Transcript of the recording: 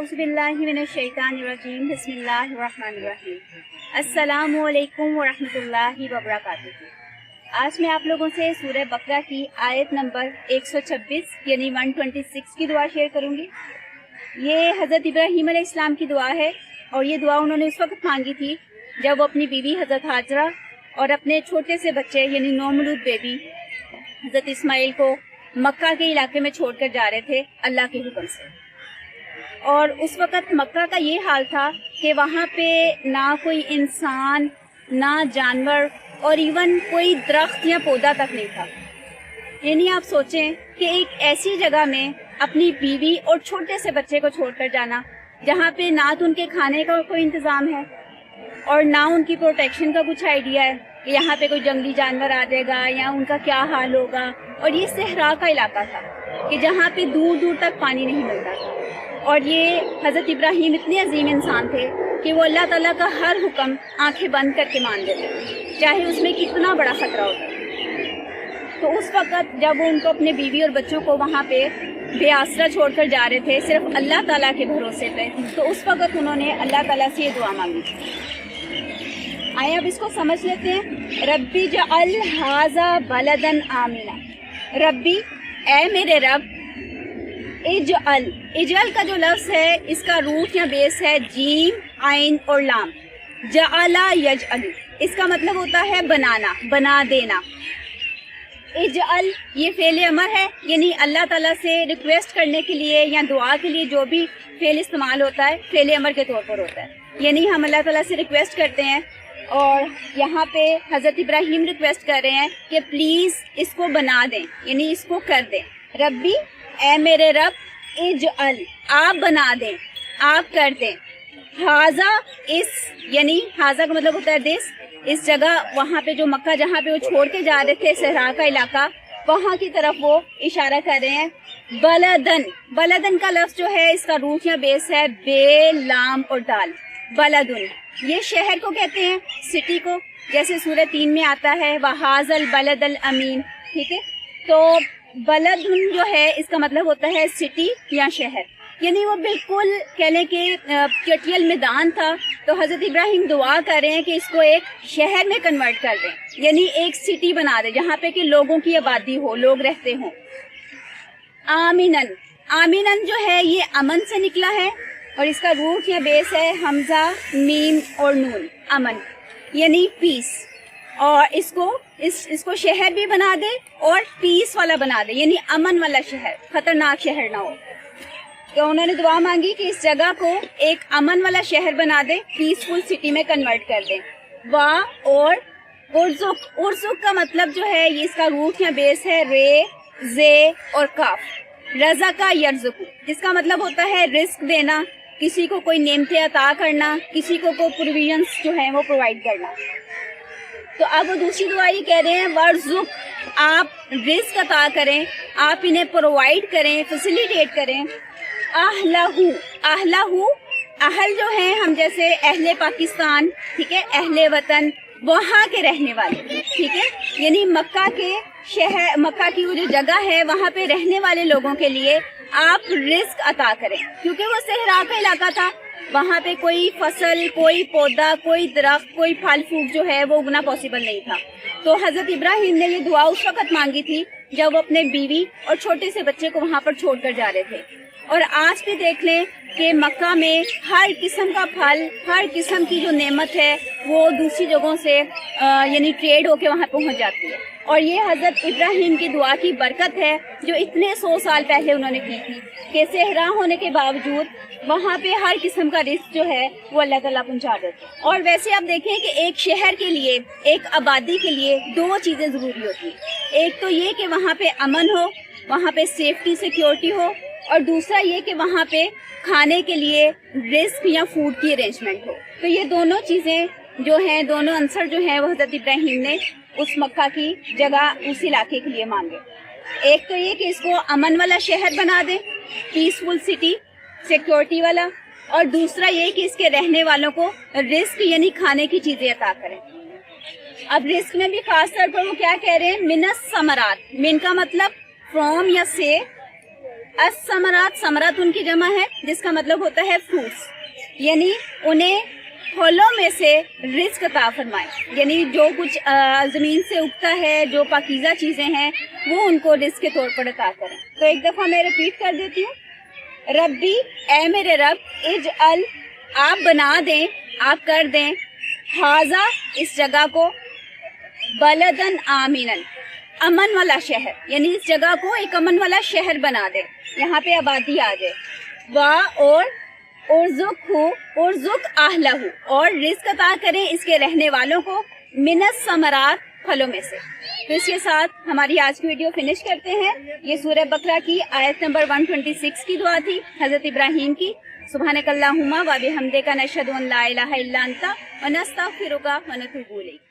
औज़ु बिल्लाहि मिनश्शैतानिर्रजीम बिस्मिल्लाहिर्रहमानिर्रहीम अस्सलामु अलैकुम व रहमतुल्लाहि व बरकातुहू। आज मैं आप लोगों से सूरह बकरा की आयत नंबर 126 यानी 126 की दुआ शेयर करूंगी। ये हज़रत इब्राहीम अलैहिस्सलाम की दुआ है और ये दुआ उन्होंने उस वक्त मांगी थी जब वो अपनी बीवी हज़रत हाजरा और अपने छोटे से बच्चे यानी नौमौलूद बेबी हज़रत इस्माइल को मक्का के इलाके में छोड़कर जा रहे थे अल्लाह के हुक्म से। और उस वक़्त मक्का का ये हाल था कि वहाँ पे ना कोई इंसान ना जानवर और इवन कोई दरख्त या पौधा तक नहीं था। यानी आप सोचें कि एक ऐसी जगह में अपनी बीवी और छोटे से बच्चे को छोड़कर जाना जहाँ पे ना तो उनके खाने का कोई इंतज़ाम है और ना उनकी प्रोटेक्शन का कुछ आइडिया है कि यहाँ पे कोई जंगली जानवर आ जाएगा या उनका क्या हाल होगा। और ये सहरा का इलाका था कि जहाँ पे दूर दूर तक पानी नहीं मिलता था। और ये हज़रत इब्राहीम इतने अजीम इंसान थे कि वो अल्लाह ताला का हर हुक्म आंखें बंद करके मान लेते थे, चाहे उसमें कितना बड़ा ख़तरा होता। तो उस वक़्त जब वो उनको अपने बीवी और बच्चों को वहाँ पे बेआसरा छोड़कर जा रहे थे सिर्फ अल्लाह ताला के भरोसे पे, तो उस वक़्त उन्होंने अल्लाह ताला से ये दुआ मांगी थी। आइए अब इसको समझ लेते हैं। रब्बी जअल हाज़ा बलदन आमिना, रब्बी ए मेरे रब, इजअल, इजअल का जो लफ्ज़ है इसका रूट या बेस है जीम आइन और लाम। जअला यजअलु, इसका मतलब होता है बनाना, बना देना। इजअल ये फेल अमर है, यानी अल्लाह ताला से रिक्वेस्ट करने के लिए या दुआ के लिए जो भी फेल इस्तेमाल होता है फेल अमर के तौर पर होता है। यानी हम अल्लाह ताला से रिक्वेस्ट करते हैं और यहाँ पे हज़रत इब्राहीम रिक्वेस्ट कर रहे हैं कि प्लीज़ इसको बना दें, यानी इसको कर दें। रब्बी ए मेरे रब, इजअल आप बना दें, आप कर दें। हाजा इस, यानी हाजा का मतलब होता है दिस, इस जगह वहाँ पे जो मक्का जहाँ पे वो छोड़ के जा रहे थे सहरा का इलाका, वहाँ की तरफ वो इशारा कर रहे हैं। बलदन, बलदन का लफ्ज़ जो है इसका रूट या बेस है बे लाम और दाल। बलदुन ये शहर को कहते हैं, सिटी को, जैसे सूरह 3 में आता है वहाज़ल बलदल अमीन। ठीक है, तो बलदुन जो है इसका मतलब होता है सिटी या शहर। यानी वो बिल्कुल कह लें कि चटियल मैदान था, तो हज़रत इब्राहीम दुआ कर रहे हैं कि इसको एक शहर में कन्वर्ट कर दें, यानी एक सिटी बना दें जहाँ पे कि लोगों की आबादी हो, लोग रहते हों। आमिनन, आमिनन जो है ये अमन से निकला है और इसका रूट या बेस है हमजा मीम और नून, अमन यानी पीस। और इसको शहर भी बना दे और पीस वाला बना दे, यानी अमन वाला शहर, खतरनाक शहर ना हो। तो उन्होंने दुआ मांगी कि इस जगह को एक अमन वाला शहर बना दे, पीसफुल सिटी में कन्वर्ट कर दे। वाह और उर्जुक, उर्जुक का मतलब जो है ये इसका रूट या बेस है रे जे और काफ। रज़ा का यर्जुकु, जिसका मतलब होता है रिस्क देना, किसी को कोई नेमतें अता करना, किसी को कोई प्रोविजंस जो है वो प्रोवाइड करना। तो अब वो दूसरी दुआ ये कह रहे हैं वर्जुक, आप रिस्क अता करें, आप इन्हें प्रोवाइड करें, फैसिलिटेट करें। अहलहू, अहलहू, अहल जो है हम जैसे अहले पाकिस्तान, ठीक है, अहले वतन, वहाँ के रहने वाले, ठीक है, यानी मक्का के शहर, मक्का की वो जो जगह है वहाँ पे रहने वाले लोगों के लिए आप रिस्क अता करें, क्योंकि वो सहरा का इलाका था, वहाँ पे कोई फसल, कोई पौधा, कोई दरख्त, कोई फल फूल जो है वो उगना पॉसिबल नहीं था। तो हज़रत इब्राहीम ने ये दुआ उस वक़्त मांगी थी जब वो अपने बीवी और छोटे से बच्चे को वहाँ पर छोड़कर जा रहे थे। और आज भी देख लें कि मक्का में हर किस्म का फल, हर किस्म की जो नेमत है वो दूसरी जगहों से यानी ट्रेड होके वहाँ पहुँच जाती है। और ये हज़रत इब्राहीम की दुआ की बरकत है जो इतने 100 साल पहले उन्होंने की थी कि सहरा होने के बावजूद वहाँ पे हर किस्म का रिस्क जो है वो अल्लाह ताला पहुँचा देते हैं। और वैसे आप देखें कि एक शहर के लिए, एक आबादी के लिए 2 चीज़ें ज़रूरी होती हैं। एक तो ये कि वहाँ पे अमन हो, वहाँ पे सेफ्टी सिक्योरिटी हो, और दूसरा ये कि वहाँ पे खाने के लिए रिस्क या फूड की अरेंजमेंट हो। तो ये दोनों चीज़ें जो हैं, दोनों आंसर जो हैं वो हज़रत इब्राहीम ने उस मक्का की जगह, उस इलाके के लिए मांगे। एक तो ये कि इसको अमन वाला शहर बना दें, पीसफुल सिटी, सिक्योरिटी वाला, और दूसरा ये कि इसके रहने वालों को रिस्क यानी खाने की चीज़ें अता करें। अब रिस्क में भी खास तौर पर वो क्या कह रहे हैं, मिनस समरात, मिन का मतलब फ्रॉम या से, असमरात, समरात उनकी जमा है जिसका मतलब होता है फ्रूट्स, यानी उन्हें फलों में से रिस्क अता फरमाए, यानी जो कुछ जमीन से उगता है, जो पाकीज़ा चीजें हैं वो उनको रिस्क के तौर पर अता करें। तो एक दफा मैं रिपीट कर देती हूँ, रब्बी, ए मेरे रब, इजअल, आप बना दें, आप कर दें, हाजा, इस जगह को, बलदन आमिनन, अमन वाला शहर, यानी इस जगह को एक अमन वाला शहर बना दे, यहाँ पे आबादी आ जाए। वाह, और उर्जुक आहलहू, और रिस्क अता करें इसके रहने वालों को, मिनस समरात, फलों में से। तो इसके साथ हमारी आज की वीडियो फिनिश करते हैं। ये सूरह बकरा की आयत नंबर 126 की दुआ थी हजरत इब्राहीम की। सुब्हानकल्लाहुम्मा व बिहम्दिका नशहदु अन ला इलाहा इल्ला अंता व नस्तगफिरुका व नतूबु इलैक।